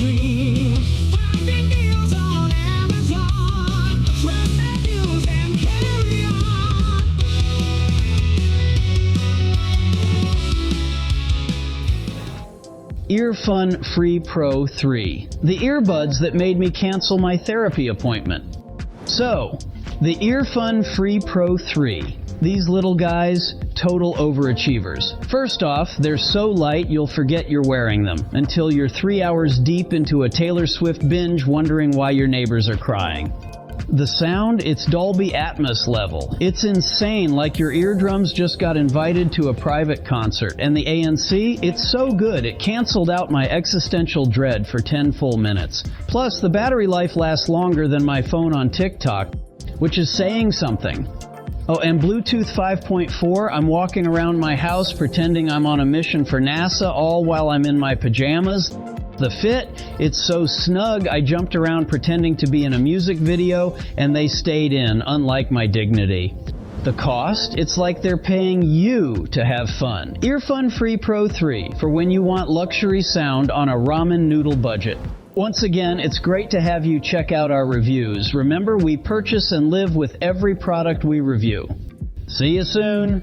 dream. Finding deals on Amazon. Trust the news and carry on. EarFun Free Pro 3, the earbuds that made me cancel my therapy appointment. So, the EarFun Free Pro 3. These little guys, total overachievers. First off, they're so light you'll forget you're wearing them until you're 3 hours deep into a Taylor Swift binge wondering why your neighbors are crying. The sound, it's Dolby Atmos level. It's insane, like your eardrums just got invited to a private concert. And the ANC, it's so good it canceled out my existential dread for 10 full minutes. Plus, the battery life lasts longer than my phone on TikTok, which is saying something. Oh, and Bluetooth 5.4, I'm walking around my house pretending I'm on a mission for NASA, all while I'm in my pajamas. The fit, it's so snug, I jumped around pretending to be in a music video, and they stayed in, unlike my dignity. The cost, it's like they're paying you to have fun. EarFun Free Pro 3, for when you want luxury sound on a ramen noodle budget. Once again, it's great to have you check out our reviews. Remember, we purchase and live with every product we review. See you soon!